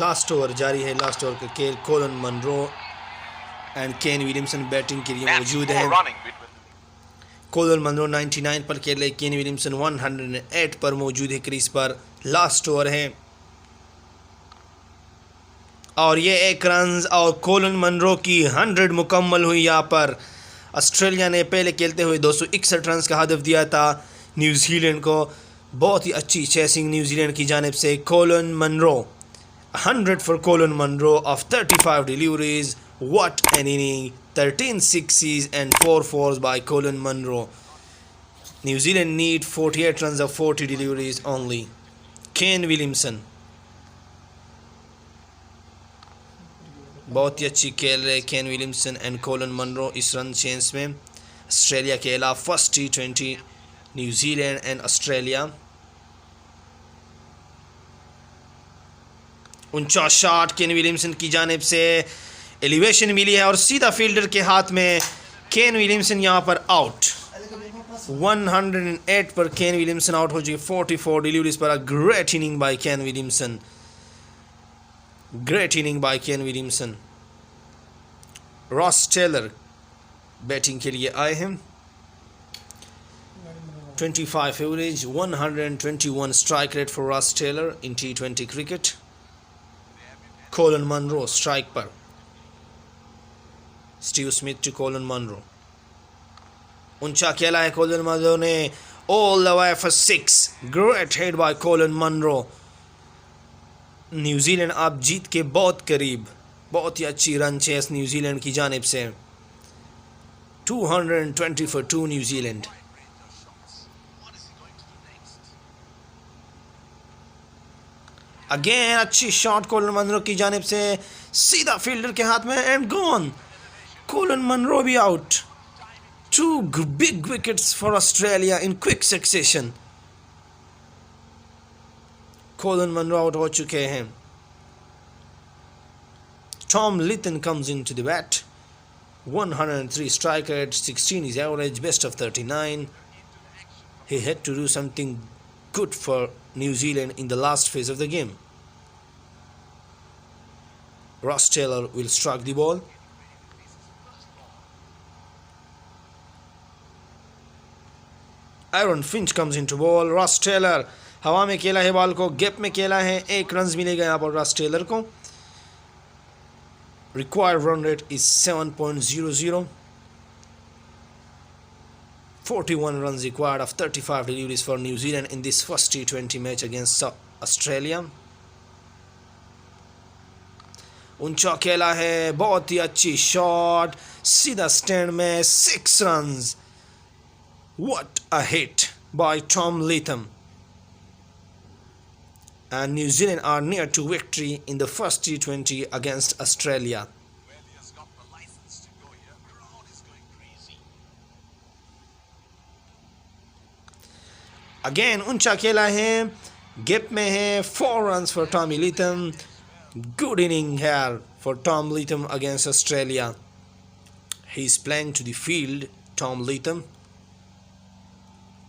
Last over जारी है। Last over का खेल Colin Munro and Kane Williamson batting के लिए मौजूद हैं। कोलन मनरो 99 पर खेल रहे, केन विलियमसन 108 पर मौजूद है क्रीज पर। लास्ट ओवर है और ये 1 रन और कोलन मनरो की 100 मुकम्मल हुई। यहाँ पर ऑस्ट्रेलिया ने पहले खेलते हुए 261 रन का हदफ दिया था न्यूजीलैंड को। बहुत ही अच्छी चेसिंग न्यूजीलैंड की जानिब से। Colin Munro 100 for Colin Munro of 35 deliveries. What an inning! 13 sixes and 4 fours by Colin Munro. New Zealand need 48 runs of 40 deliveries only. Kane Williamson बहुत ही अच्छी खेल रहे Kane Williamson and Colin Munro इस run change में। Australia के खिलाफ first T20 New Zealand and Australia. ऊंचा shot Kane Williamson की जानिब से, एलिवेशन मिली है और सीधा फील्डर के हाथ में। केन विलियमसन यहां पर आउट। 108 पर केन विलियमसन आउट हो चुके। 44 डिलीवरीज पर। Great inning by Kane Williamson, great inning by Kane Williamson. Ross Taylor batting के लिए आए हैं। 25 average, 121 strike rate for Ross Taylor in T20 cricket. Colin Munro strike पर। Steve Smith to Colin Munro. ऊंचा खेला है Colin Munro ने, all the way for 6। Great hit by Colin Munro. New Zealand आप जीत के बहुत करीब। बहुत ही अच्छी रन चेस न्यूजीलैंड की जानिब से। 220 for 2 न्यूजीलैंड। अगेन अच्छी शॉट कोलन मनरो की जानिब से, सीधा फील्डर के हाथ में एंड गॉन। कोलन मनरो भी out. 2 big wickets for Australia in quick succession. Colin Munro out हो चुके हैं। Tom Litton comes into the bat. 103 strike rate, 16 is average, best of 39. He had to do something good for New Zealand in the last phase of the game. Ross Taylor will strike the ball. Aaron Finch comes into ball. Ross Taylor हवा में खेला है ball को, gap में खेला है। 1 run मिलेगा यहाँ पर रॉस टेलर को। Required run rate is 7.00. 41 runs required of 35 deliveries for New Zealand in this first T20 match against Australia. ऊंचा खेला है, बहुत ही अच्छी शॉट, सीधा स्टैंड में। 6 runs. What a hit by Tom Latham. And New Zealand are near to victory in the first T20 against Australia. Again ऊंचा खेला है, गैप में है। 4 runs for Tommy Latham. Good inning here for Tom Latham against Australia. He's playing to the field, Tom Latham.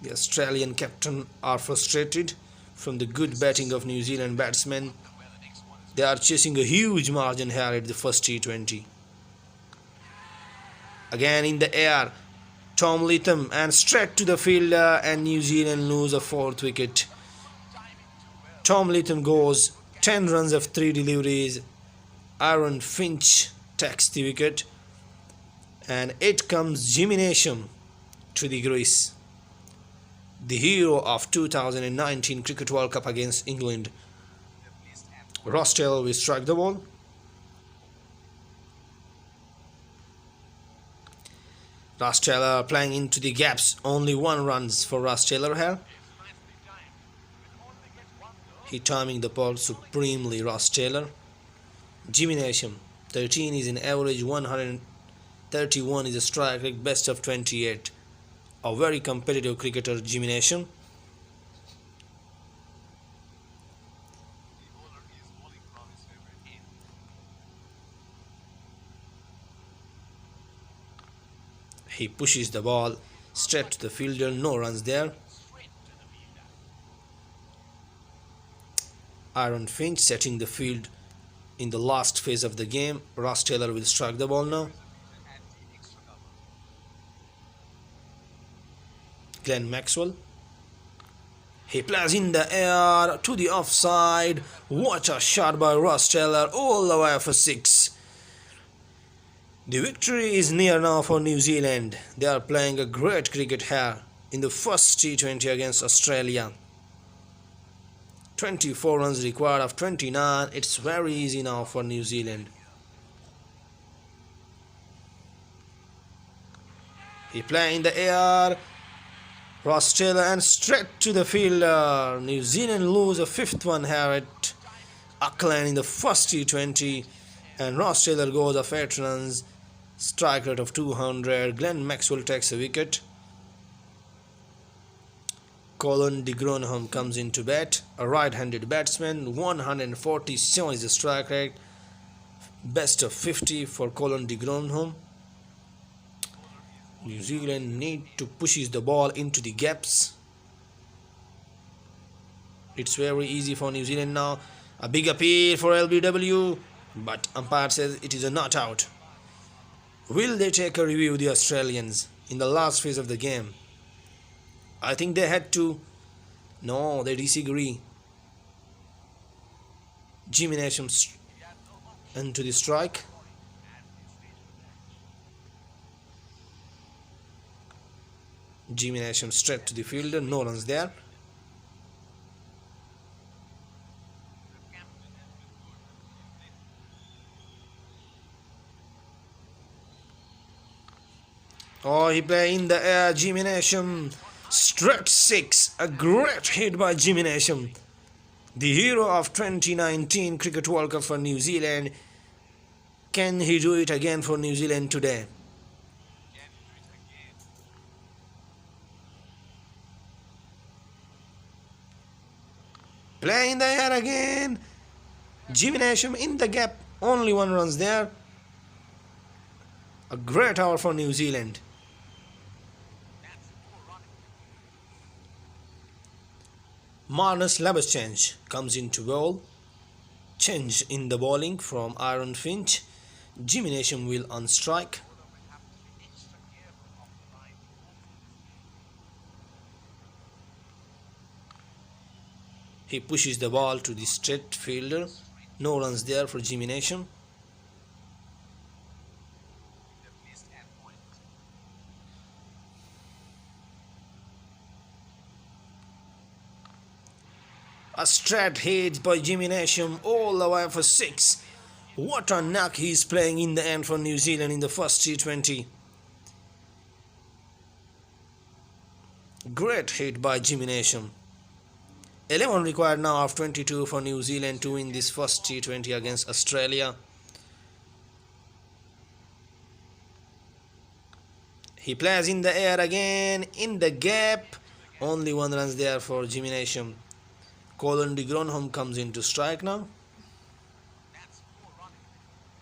The Australian captain are frustrated from the good batting of New Zealand batsmen. They are chasing a huge margin here at the first T20. Again in the air, Tom Latham and straight to the fielder, and New Zealand lose a 4th wicket. Tom Latham goes 10 runs of 3 deliveries. Aaron Finch takes the wicket, and it comes Jimmy Neesham to the crease. The hero of 2019 Cricket World Cup against England. Ross Taylor will strike the ball. Ross Taylor playing into the gaps. Only 1 run for Ross Taylor here. He timing the ball supremely, Ross Taylor. Jimmy Neesham, 13 is an average, 131 is a strike rate, best of 28. A very competitive cricketer, Jimmy Neesham. He pushes the ball straight to the fielder, no runs there. Aaron Finch setting the field in the last phase of the game. Ross Taylor will strike the ball now. Glenn Maxwell. He plays in the air to the offside. What a shot by Ross Taylor, all the way for 6. The victory is near now for New Zealand. They are playing a great cricket here in the first T20 against Australia. 24 runs required of 29. It's very easy now for New Zealand. He plays in the air. Ross Taylor and straight to the fielder. New Zealand lose a 5th one here at Auckland in the first T20. And Ross Taylor goes of 8 runs. Strike rate of 200. Glenn Maxwell takes a wicket. Colin de Grönholm comes into bat. A right-handed batsman. 147 is the strike rate. Best of 50 for Colin de Grönholm. New Zealand need to push the ball into the gaps. It's very easy for New Zealand now. A big appeal for LBW, but umpire says it is a not out. Will they take a review, the Australians, in the last phase of the game? I think they had to. No, they disagree. Jimmy Nasham into the strike. Jimmy Nasham straight to the fielder, no runs there. Oh, he play in the air, Jimmy Nasham, straight 6, a great hit by Jimmy Nasham, the hero of 2019 Cricket World Cup for New Zealand. Can he do it again for New Zealand today? Play in the air again. Jimmy Nasham in the gap. Only 1 runs there. A great hour for New Zealand. Marnus Labuschagne comes into bowl. Change in the bowling from Aaron Finch. Jimmy Nasham will on strike. He pushes the ball to the straight fielder. No runs there for Jimmy Nasham. A straight hit by Jimmy Nasham all the way for 6. What a knock he is playing in the end for New Zealand in the first T20. Great hit by Jimmy Nasham. 11 required now of 22 for New Zealand to win this first T20 against Australia. He plays in the air again, in the gap. Only 1 runs there for Jimmy Nasham. Colin de Grönholm comes into strike now.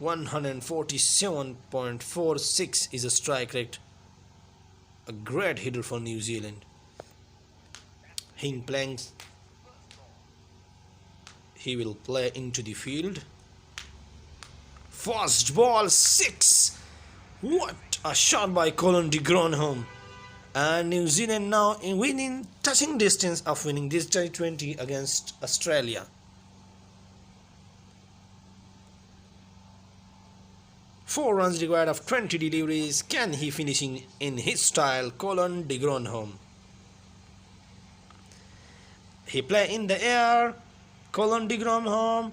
147.46 is a strike rate. A great hitter for New Zealand. He will play into the field. First ball 6. What a shot by Colin de Grönholm. And New Zealand now within touching distance of winning this T20 against Australia. 4 runs required of 20 deliveries. Can he finishing in his style? Colin de Grönholm. He play in the air. Colin de Grönholm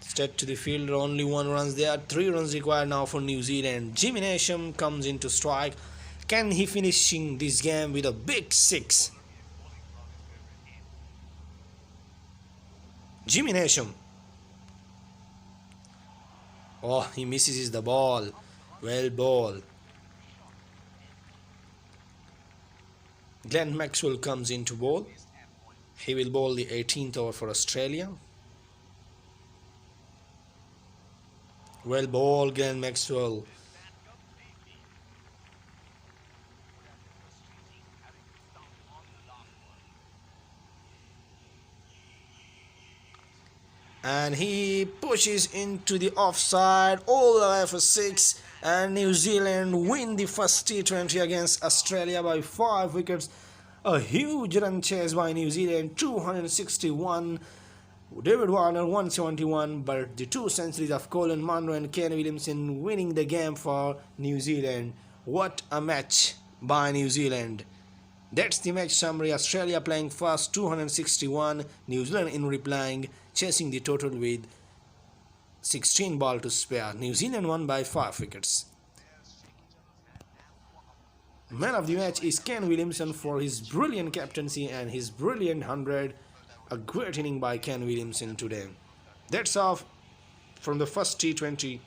straight to the fielder. Only 1 runs there. 3 runs required now for New Zealand. Jimmy Nasham comes into strike. Can he finishing this game with a big 6? Jimmy Nasham. Oh, he misses the ball. Well bowled. Glenn Maxwell comes into bowl. He will bowl the 18th over for Australia. Well bowled, Glenn Maxwell. and he pushes into the offside all the way for 6, and New Zealand win the first T20 against Australia by 5 wickets. A huge run chase by New Zealand, 261. David Warner 171, but the 2 centuries of Colin Munro and Ken Williamson winning the game for New Zealand. What a match by New Zealand. That's the match summary. Australia playing first, 261. New Zealand in replying, chasing the total with 16 ball to spare. New Zealand won by 5 wickets. Man of the match is Ken Williamson for his brilliant captaincy and his brilliant 100. A great inning by Ken Williamson today. That's all from the first T20.